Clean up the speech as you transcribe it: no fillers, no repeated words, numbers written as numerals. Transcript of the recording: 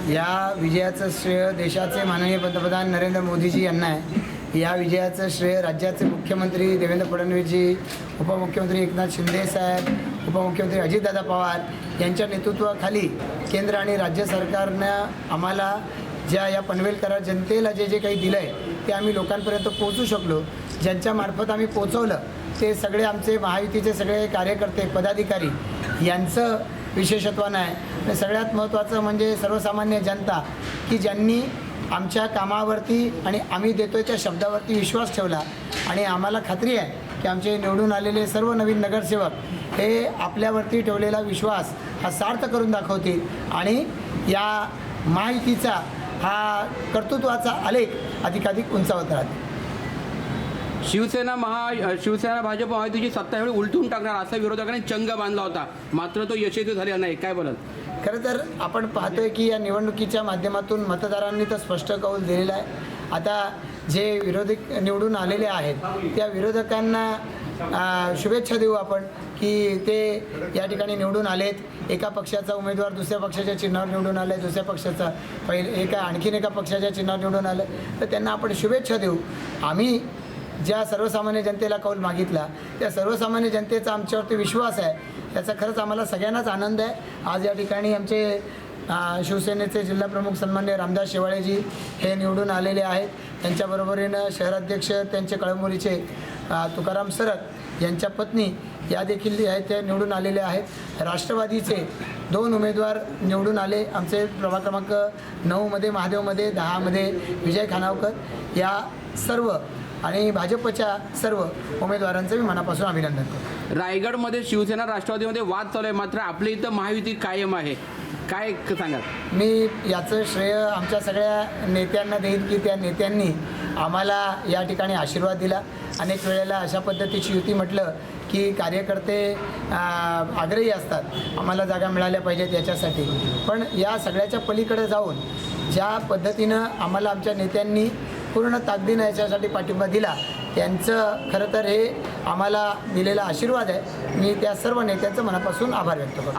या विजयाचं श्रेय देशाचे माननीय पंतप्रधान नरेंद्र मोदीजी यांना आहे। या विजयाचं श्रेय राज्याचे मुख्यमंत्री देवेंद्र फडणवीसजी, उपमुख्यमंत्री एकनाथ शिंदे साहेब, उपमुख्यमंत्री अजितदादा पवार यांच्या नेतृत्वाखाली केंद्र आणि राज्य सरकारनं आम्हाला ज्या या पनवेल करार जनतेला जे जे काही दिलं आहे ते आम्ही लोकांपर्यंत पोहोचू शकलो। ज्यांच्यामार्फत आम्ही पोचवलं ते सगळे आमचे महायुतीचे सगळे कार्यकर्ते पदाधिकारी यांचं विशेषत्व नाही। आणि सगळ्यात महत्त्वाचं म्हणजे सर्वसामान्य जनता की ज्यांनी आमच्या कामावरती आणि आम्ही देतोय त्या शब्दावरती विश्वास ठेवला आणि आम्हाला खात्री आहे की आमचे निवडून आलेले सर्व नवीन नगरसेवक हे आपल्यावरती ठेवलेला विश्वास हा सार्थ करून दाखवतील आणि या महायुतीचा हा कर्तृत्वाचा आलेख अधिकाधिक उंचावत राहतील। शिवसेना भाजप महायुतीची सत्ता एवढी उलटून टाकणार असा विरोधकांनी चंग बांधला होता, मात्र तो यशस्वी झालेला नाही, काय बोलाल? खरं तर आपण पाहतोय की या निवडणुकीच्या माध्यमातून मतदारांनी तर स्पष्ट कौल दिलेला आहे। आता जे विरोधक निवडून आलेले आहेत त्या विरोधकांना शुभेच्छा देऊ आपण की ते या ठिकाणी निवडून आलेत। एका पक्षाचा उमेदवार दुसऱ्या पक्षाच्या चिन्हावर निवडून आले, दुसऱ्या पक्षाचा आणखीन एका पक्षाच्या चिन्हावर निवडून आलं, तर त्यांना आपण शुभेच्छा देऊ। आम्ही ज्या सर्वसामान्य जनतेला कौल मागितला त्या सर्वसामान्य जनतेचा आमच्यावरती विश्वास आहे, त्याचा खरंच आम्हाला सगळ्यांनाच आनंद आहे। आज या ठिकाणी आमचे शिवसेनेचे जिल्हाप्रमुख सन्माननीय रामदास शेवाळेजी हे निवडून आलेले आहेत। त्यांच्याबरोबरीनं शहराध्यक्ष त्यांचे कळमनुरीचे तुकाराम सरत यांच्या पत्नी या देखील आहेत त्या निवडून आलेले आहेत। राष्ट्रवादीचे 2 उमेदवार निवडून आले, आमचे प्रभाग क्रमांक 9मध्ये महादेवमध्ये, 10मध्ये विजय खानावकर, या सर्व आणि भाजपच्या सर्व उमेदवारांचं मी मनापासून अभिनंदन करतो। रायगडमध्ये शिवसेना राष्ट्रवादीमध्ये वाद चालू आहे, मात्र आपल्या इथं महायुती कायम आहे, काय सांगाल? मी याचं श्रेय आमच्या सगळ्या नेत्यांना देईन की त्या नेत्यांनी आम्हाला या ठिकाणी आशीर्वाद दिला। अनेक वेळेला अशा पद्धतीची युती म्हटलं की कार्यकर्ते आग्रही असतात, आम्हाला जागा मिळाल्या पाहिजेत याच्यासाठी, पण या सगळ्याच्या पलीकडे जाऊन ज्या पद्धतीनं आम्हाला आमच्या नेत्यांनी पूर्ण ताकदीनं याच्यासाठी पाठिंबा दिला त्यांचं खरं तर हे आम्हाला दिलेला आशीर्वाद आहे। मी त्या सर्व नेत्यांचं मनापासून आभार व्यक्त करतो।